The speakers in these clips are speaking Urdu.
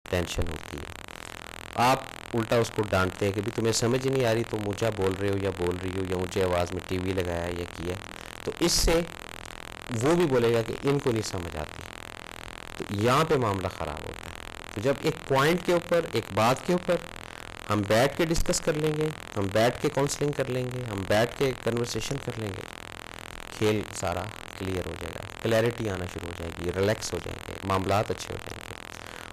ٹینشن ہوتی ہے. آپ الٹا اس کو ڈانٹتے ہیں کہ بھی تمہیں سمجھ نہیں آ رہی تو مجھے بول رہے ہو یا بول رہی ہو یا اونچی آواز میں ٹی وی لگایا یا کیا. تو اس سے وہ بھی بولے گا کہ ان کو نہیں سمجھ آتی. تو یہاں پہ معاملہ خراب ہوتا ہے. تو جب ایک پوائنٹ کے اوپر ایک بات کے اوپر ہم بیٹھ کے ڈسکس کر لیں گے, ہم بیٹھ کے کاؤنسلنگ کر لیں گے, ہم بیٹھ کے کنورسیشن کر لیں گے, کھیل سارا کلیئر ہو جائے گا, کلیئرٹی آنا شروع ہو جائے گی, ریلیکس ہو جائیں گے, معاملات اچھے ہو جائیں گے.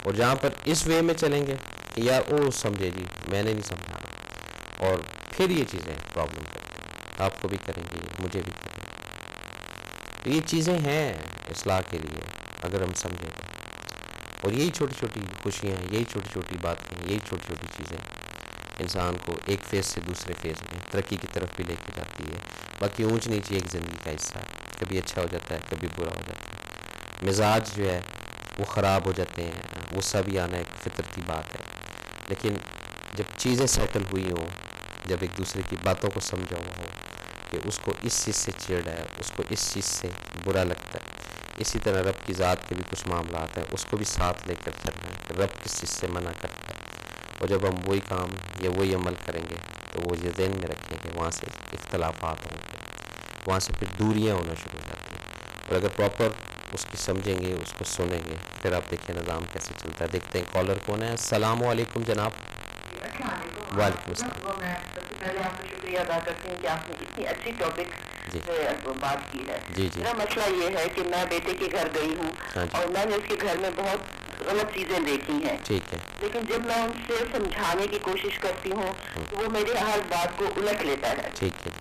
اور جہاں پر اس وے میں چلیں گے کہ یار او سمجھے جی میں نے نہیں سمجھانا, اور پھر یہ چیزیں پرابلم کرتی ہیں, آپ کو بھی کریں گی مجھے بھی کریں گی. تو یہ چیزیں ہیں اصلاح کے لیے اگر ہم سمجھیں گے. اور یہی چھوٹی چھوٹی خوشیاں, یہی چھوٹی چھوٹی باتیں, یہی چھوٹی چھوٹی چیزیں انسان کو ایک فیز سے دوسرے فیز میں ترقی کی طرف بھی لے کے جاتی ہے. باقی اونچ نیچ ایک زندگی کا حصہ ہے, کبھی اچھا ہو جاتا ہے کبھی برا ہو جاتا ہے. مزاج جو ہے وہ خراب ہو جاتے ہیں, وہ سب ہی آنا ایک فطرتی بات ہے. لیکن جب چیزیں سیٹل ہوئی ہوں, جب ایک دوسرے کی باتوں کو سمجھا ہوا ہو کہ اس کو اس چیز سے چڑ ہے, اس کو اس چیز سے برا لگتا ہے, اسی طرح رب کی ذات کے بھی کچھ معاملات ہیں, اس کو بھی ساتھ لے کر چلنا ہے کہ رب کس چیز سے منع کرتا ہے. اور جب ہم وہی کام یا وہی عمل کریں گے تو وہ یہ ذہن میں رکھیں کہ وہاں سے اختلافات ہوں گے, وہاں سے پھر دوریاں ہونا شروع ہو جاتی ہیں. اور اگر پراپر اس کی سمجھیں گے, اس کو سنیں گے, پھر آپ دیکھیں نظام کیسے چلتا ہے. دیکھتے ہیں کالر کون ہے. السلام علیکم جناب. وعلیکم السلام. میں سب سے پہلے آپ کا شکریہ ادا کرتی ہوں کہ آپ نے اتنی اچھی ٹاپک جی پہ بات کی ہے. جی جی میرا مسئلہ یہ ہے کہ میں بیٹے کے گھر گئی ہوں ہاں جی اور میں نے اس کے گھر میں بہت غلط چیزیں دیکھی ہیں, ٹھیک ہے. لیکن جب میں ان سے سمجھانے کی کوشش کرتی ہوں تو وہ میری ہر بات کو الٹ لیتا ہے. ٹھیک ہے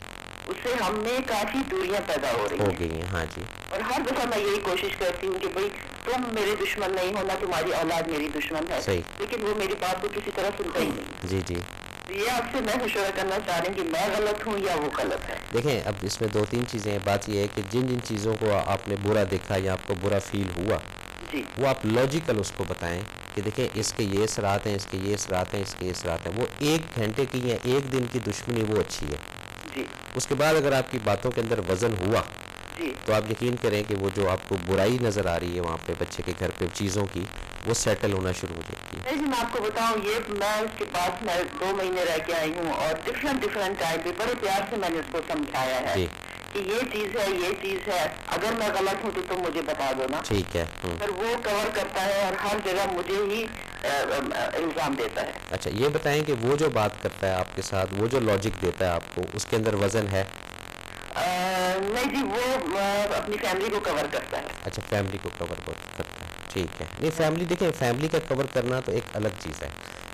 اس سے ہم میں کافی دوریاں پیدا ہو رہی ہو ہیں. گئی ہیں. ہاں جی اور ہر دفعہ میں یہی کوشش کرتی ہوں کہ بھئی تم میرے دشمن نہیں ہونا, تمہاری اولاد میری دشمن ہے. صحیح. لیکن وہ میری بات کو کسی طرح سنتا ہی نہیں. جی جی یہ آپ سے میں مشورہ کرنا چاہ رہی ہوں کہ میں غلط ہوں یا وہ غلط ہے. دیکھیں اب اس میں دو تین چیزیں ہیں. بات یہ ہے کہ جن جن چیزوں کو آپ نے برا دیکھا یا آپ کو برا فیل ہوا, جی وہ آپ لاجیکل اس کو بتائیں کہ دیکھیں اس کے یہ اثرات ہیں, اس کے یہ اثرات ہیں, اس کے یہ اثرات ہیں. وہ ایک گھنٹے کی یا ایک دن کی دشمنی وہ اچھی ہے. جی اس کے بعد اگر آپ کی باتوں کے اندر وزن ہوا جی تو آپ یقین کریں کہ وہ جو آپ کو برائی نظر آ رہی ہے وہاں پہ بچے کے گھر پہ چیزوں کی, وہ سیٹل ہونا شروع ہو جاتی ہے. نہیں جی, میں آپ کو بتاؤں یہ میں اس کے پاس میں 2 مہینے رہ کے آئی ہوں اور ڈفرینٹ ٹائم پہ بڑے پیار سے میں نے اس کو سمجھایا ہے جی کہ یہ چیز ہے, یہ چیز ہے, اگر میں غلط ہوں تو تم مجھے بتا دو نا. ٹھیک ہے. پر وہ کور کرتا ہے اور ہر جگہ مجھے ہی الزام دیتا ہے. اچھا یہ بتائیں کہ وہ جو بات کرتا ہے آپ کے ساتھ, وہ جو لاجک دیتا ہے آپ کو, اس کے اندر وزن ہے؟ نہیں جی, وہ اپنی فیملی کو کور کرتا ہے. اچھا فیملی کو کور کرتا ہے, ٹھیک ہے. نہیں فیملی دیکھیں, فیملی کا کور کرنا تو ایک الگ چیز ہے.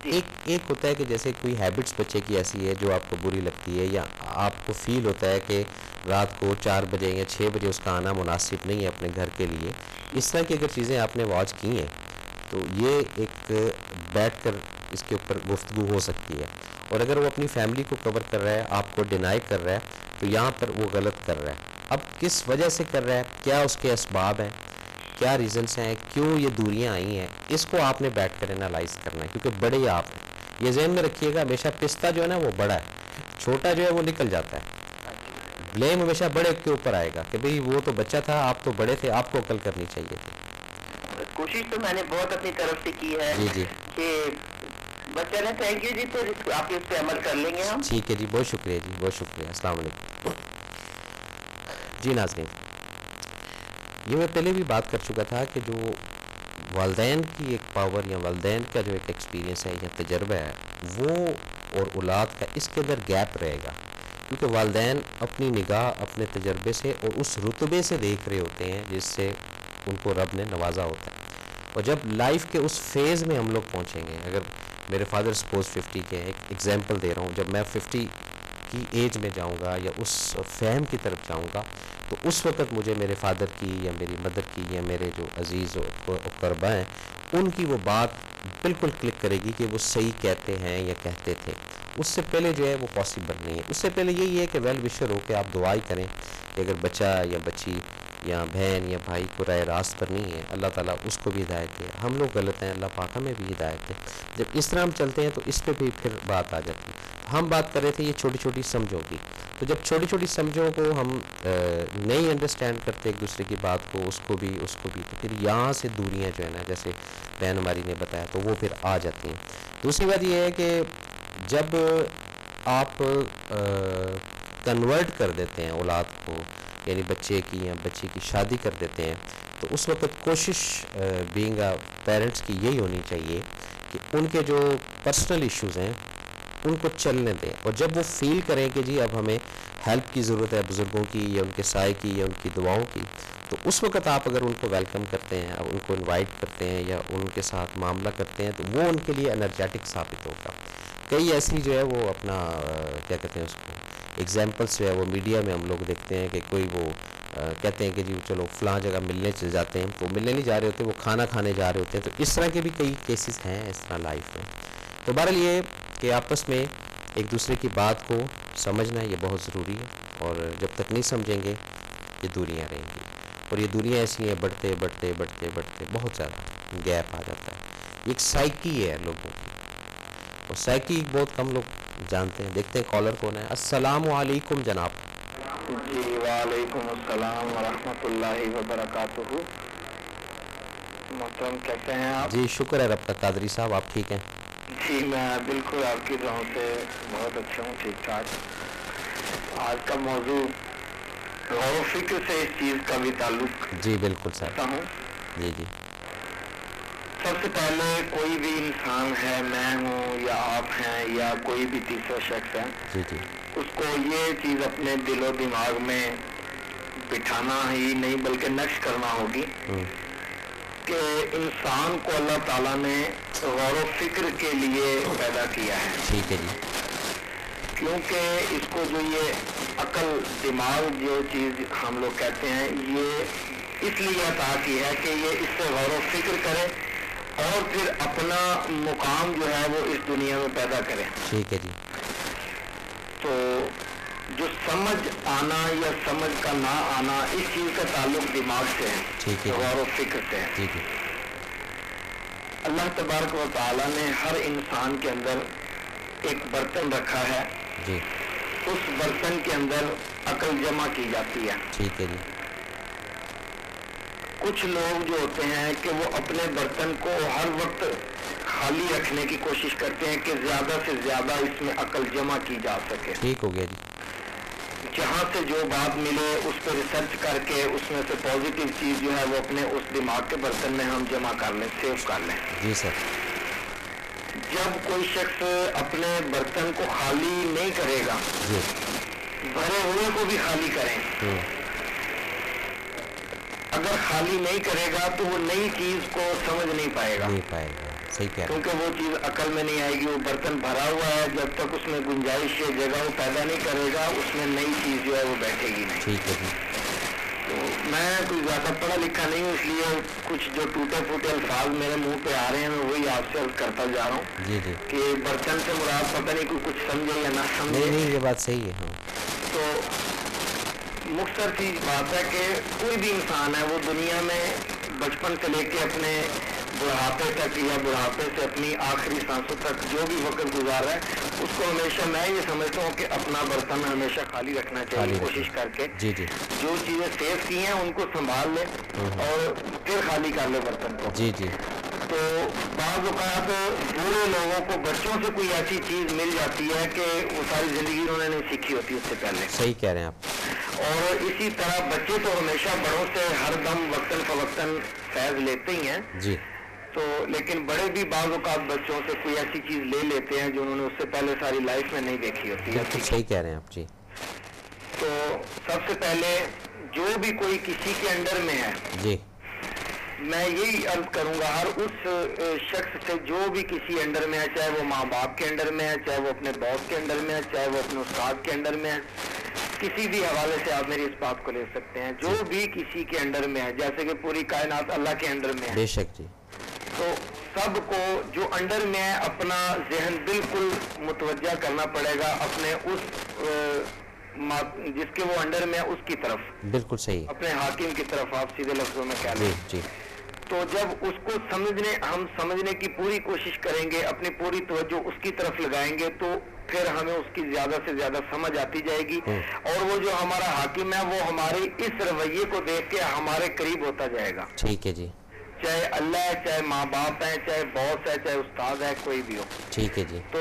ایک ہوتا ہے کہ جیسے کوئی ہیبٹس بچے کی ایسی ہے جو آپ کو بری لگتی ہے, یا آپ کو فیل ہوتا ہے کہ رات کو 4 بجے یا 6 بجے اس کا آنا مناسب نہیں ہے اپنے گھر کے لیے. اس طرح کی اگر چیزیں آپ نے واچ کی ہیں تو یہ ایک بیٹھ کر اس کے اوپر گفتگو ہو سکتی ہے. اور اگر وہ اپنی فیملی کو کور کر رہا ہے, آپ کو ڈینائی کر رہا ہے, تو یہاں پر وہ غلط کر رہا ہے. اب کس وجہ سے کر رہا ہے, کیا اس کے اسباب ہیں, کیا ریزنس ہیں, کیوں یہ دوریاں آئی ہیں, اس کو آپ نے بیٹھ کر انالائز کرنا ہے. کیونکہ بڑے آپ ہیں, یہ ذہن میں رکھیے گا, ہمیشہ پستہ جو ہے نا وہ بڑا ہے, چھوٹا جو ہے وہ نکل جاتا ہے. بلیم ہمیشہ بڑے کے اوپر آئے گا کہ بھئی وہ تو بچہ تھا, آپ تو بڑے تھے, آپ کو عقل کرنی چاہیے تھی. کوشش تو میں نے بہت اپنی طرف سے کی ہے جی جی کہ بچہ نے تھینک یو جی, تو آپ اس پہ عمل کر لیں گے ہم. ٹھیک ہے جی, بہت شکریہ جی, بہت شکریہ. السلام علیکم. جی ناظرین, یہ میں پہلے بھی بات کر چکا تھا کہ جو والدین کی ایک پاور یا والدین کا جو ایک ایکسپیرینس ہے یا تجربہ ہے, وہ اور اولاد کا اس کے اندر گیپ رہے گا. کیونکہ والدین اپنی نگاہ اپنے تجربے سے اور اس رتبے سے دیکھ رہے ہوتے ہیں جس سے ان کو رب نے نوازا ہوتا ہے. اور جب لائف کے اس فیز میں ہم لوگ پہنچیں گے, اگر میرے فادر سپوز 50 کے, ایک ایگزامپل دے رہا ہوں, جب میں 50 کی ایج میں جاؤں گا یا اس فہم کی طرف جاؤں گا, تو اس وقت مجھے میرے فادر کی یا میری مدر کی یا میرے جو عزیز و اقربا ہیں ان کی وہ بات بالکل کلک کرے گی کہ وہ صحیح کہتے ہیں یا کہتے تھے. اس سے پہلے جو ہے وہ پاسبل نہیں ہے. اس سے پہلے یہی ہے کہ ویل وشر ہو کے آپ دعائی کریں کہ اگر بچہ یا بچی یا بہن یا بھائی کو راہ راست پر نہیں ہے, اللہ تعالیٰ اس کو بھی ہدایت دے. ہم لوگ غلط ہیں, اللہ پاک ہمیں بھی ہدایت دے. جب اس طرح ہم چلتے ہیں تو اس پہ بھی پھر بات آ جاتی ہے. ہم بات کر رہے تھے یہ چھوٹی چھوٹی سمجھوں کی, تو جب چھوٹی چھوٹی سمجھوں کو ہم نہیں انڈرسٹینڈ کرتے ایک دوسرے کی بات کو، اس کو بھی تو پھر یہاں سے دوریاں جو ہے نا، جیسے بہن ہماری نے بتایا، تو وہ پھر آ جاتی ہیں. دوسری بات یہ ہے کہ جب آپ کنورٹ کر دیتے ہیں اولاد کو، یعنی بچے کی یا بچی کی شادی کر دیتے ہیں، تو اس وقت کوشش بینگ پیرنٹس کی یہی ہونی چاہیے کہ ان کے جو پرسنل ایشوز ہیں ان کو چلنے دیں، اور جب وہ فیل کریں کہ جی اب ہمیں ہیلپ کی ضرورت ہے بزرگوں کی یا ان کے سائے کی یا ان کی دعاؤں کی، تو اس وقت آپ اگر ان کو ویلکم کرتے ہیں، ان کو انوائٹ کرتے ہیں یا ان کے ساتھ معاملہ کرتے ہیں، تو وہ ان کے لیے انرجیٹک ثابت ہوگا. کئی ایسی جو ہے وہ اپنا کیا کہتے ہیں اس کو ایگزامپلس جو ہے وہ میڈیا میں ہم لوگ دیکھتے ہیں کہ کوئی وہ کہتے ہیں کہ جی چلو فلاں جگہ ملنے چل جاتے ہیں، تو ملنے نہیں جا رہے ہوتے، وہ کھانا کھانے جا رہے ہوتے ہیں. تو اس طرح کے بھی کئی کیسز ہیں اس طرح لائف میں. تو بہرحال یہ کہ آپس میں ایک دوسرے کی بات کو سمجھنا یہ بہت ضروری ہے، اور جب تک نہیں سمجھیں گے یہ دوریاں رہیں گی، اور یہ دوریاں ایسی ہیں بڑھتے بڑھتے بڑھتے بڑھتے بہت زیادہ گیپ آ جاتا ہے. یہ ایک سائیکی ہے لوگوں کی، اور سائیکی بہت کم لوگ جانتے ہیں. دیکھتے ہیں کالر کون ہے. السلام علیکم جناب. جی وعلیکم السلام ورحمۃ اللہ وبرکاتہ. محترم کیسے ہیں آپ؟ جی شکر ہے رب کا. قادری صاحب آپ ٹھیک ہیں؟ جی میں بالکل آپ کی دعاؤں سے بہت اچھا ہوں، ٹھیک ٹھاک. آج کا موضوع غور و فکر سے اس چیز کا بھی تعلق جی بالکل سر. رکھتا ہوں. جی جی سب سے پہلے کوئی بھی انسان ہے، میں ہوں یا آپ ہیں یا کوئی بھی تیسرا شخص ہے، جی جی اس کو یہ چیز اپنے دل و دماغ میں بٹھانا ہی نہیں بلکہ نقش کرنا ہوگی کہ انسان کو اللہ تعالیٰ نے غور و فکر کے لیے پیدا کیا ہے. ٹھیک ہے جی. کیونکہ اس کو جو یہ عقل دماغ جو چیز ہم لوگ کہتے ہیں، یہ اس لیے عطا کی ہے کہ یہ اس سے غور و فکر کرے اور پھر اپنا مقام جو ہے وہ اس دنیا میں پیدا کرے. ٹھیک ہے جی. تو جو سمجھ آنا یا سمجھ کا نہ آنا، اس چیز کا تعلق دماغ سے ہے، ٹھیک ہے. غور و فکر سے ہے. جی جی اللہ تبارک و تعالیٰ نے ہر انسان کے اندر ایک برتن رکھا ہے، جی اس برتن کے اندر عقل جمع کی جاتی ہے. ٹھیک ہے جی. کچھ لوگ جو ہوتے ہیں کہ وہ اپنے برتن کو ہر وقت خالی رکھنے کی کوشش کرتے ہیں کہ زیادہ سے زیادہ اس میں عقل جمع کی جا سکے. ٹھیک ہو گیا جی. جہاں سے جو بات ملے اس پہ ریسرچ کر کے اس میں سے پازیٹیو چیز جو ہے وہ اپنے اس دماغ کے برتن میں ہم جمع کر لیں، سیو کر لیں. جی سر. جب کوئی شخص اپنے برتن کو خالی نہیں کرے گا، جی بھرے ہوئے کو بھی خالی کریں. اگر خالی نہیں کرے گا تو وہ نئی چیز کو سمجھ نہیں پائے گا، نہیں پائے گا. صحیح کہہ رہے ہیں. کیونکہ وہ چیز عقل میں نہیں آئے گی. وہ برتن بھرا ہوا ہے، جب تک اس میں گنجائش یا جگہ وہ پیدا نہیں کرے گا اس میں نئی چیز جو ہے وہ بیٹھے گی نہیں. ٹھیک ہے جی. تو میں کوئی زیادہ پڑھا لکھا نہیں ہوں، اس لیے کچھ جو ٹوٹے پھوٹے الفاظ میرے منہ پہ آ رہے ہیں میں وہی آپ سے عرض کرتا جا رہا ہوں. جی جی. کہ برتن سے مراد پتہ نہیں کوئی کچھ سمجھے یا نہ سمجھے. نہیں یہ بات صحیح ہے. ہاں تو مختصر سی بات ہے کہ کوئی بھی انسان ہے وہ دنیا میں بچپن سے لے کے اپنے بڑھاپے تک یا بڑھاپے سے اپنی آخری سانسوں تک جو بھی وقت گزارا ہے اس کو ہمیشہ میں یہ سمجھتا ہوں کہ اپنا برتن ہمیشہ خالی رکھنا چاہیے، کوشش کر کے. جی جی. جو چیزیں سیو کی ہیں ان کو سنبھال لے اور پھر خالی کر لے برتن کو. جی جی. تو بعض اوقات بوڑھے لوگوں کو بچوں سے کوئی ایسی چیز مل جاتی ہے کہ وہ ساری زندگی انہوں نے نہیں سیکھی ہوتی اس سے پہلے. صحیح کہہ رہے ہیں آپ. اور اسی طرح بچے تو ہمیشہ بڑوں سے ہر دم وقتاً فوقتاً فیض لیتے ہی ہیں. جی. تو لیکن بڑے بھی بعض اوقات بچوں سے کوئی ایسی چیز لے لیتے ہیں جو انہوں نے اس سے پہلے ساری لائف میں نہیں دیکھی ہوتی ہے. بالکل صحیح کہہ رہے ہیں آپ. جی. تو سب سے پہلے جو بھی کوئی کسی کے انڈر میں ہے، جی میں یہی عرض کروں گا ہر اس شخص سے جو بھی کسی انڈر میں ہے، چاہے وہ ماں باپ کے انڈر میں ہے، چاہے وہ اپنے باس کے انڈر میں ہے، چاہے وہ اپنے استاد کے انڈر میں ہے، کسی بھی حوالے سے آپ میری اس بات کو لے سکتے ہیں. جو بھی کسی کے انڈر میں ہے، جیسے کہ پوری کائنات اللہ کے انڈر میں ہے، بے شک. جی. تو سب کو جو انڈر میں ہے اپنا ذہن بالکل متوجہ کرنا پڑے گا اپنے اس جس کے وہ انڈر میں ہے اس کی طرف. بالکل صحیح. اپنے حاکم کی طرف آپ سیدھے لفظوں میں کہہ لیں. جی جی. تو جب اس کو ہم سمجھنے کی پوری کوشش کریں گے، اپنی پوری توجہ اس کی طرف لگائیں گے، تو پھر ہمیں اس کی زیادہ سے زیادہ سمجھ آتی جائے گی، اور وہ جو ہمارا حاکم ہے وہ ہمارے اس رویے کو دیکھ کے ہمارے قریب ہوتا جائے گا. ٹھیک ہے جی. چاہے اللہ ہے، چاہے ماں باپ ہے، چاہے باس ہے، چاہے استاد ہے، کوئی بھی ہو. ٹھیک ہے جی. تو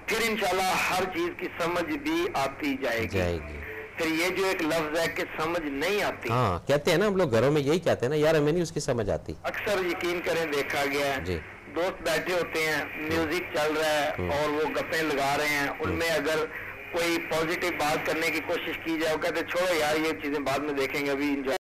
پھر انشاءاللہ ہر چیز کی سمجھ بھی آتی جائے گی. پھر یہ جو ایک لفظ ہے کہ سمجھ نہیں آتی، ہاں کہتے ہیں نا ہم لوگ گھروں میں یہی کہتے ہیں نا، یار ہمیں نہیں اس کی سمجھ آتی. اکثر یقین کریں دیکھا گیا ہے جی. دوست بیٹھے ہوتے ہیں، میوزک چل رہا ہے اور وہ گپیں لگا رہے ہیں، ان میں اگر کوئی پازیٹیو بات کرنے کی کوشش کی جائے، وہ کہتے چھوڑو یار یہ چیزیں بعد میں دیکھیں گے، ابھی انجوائے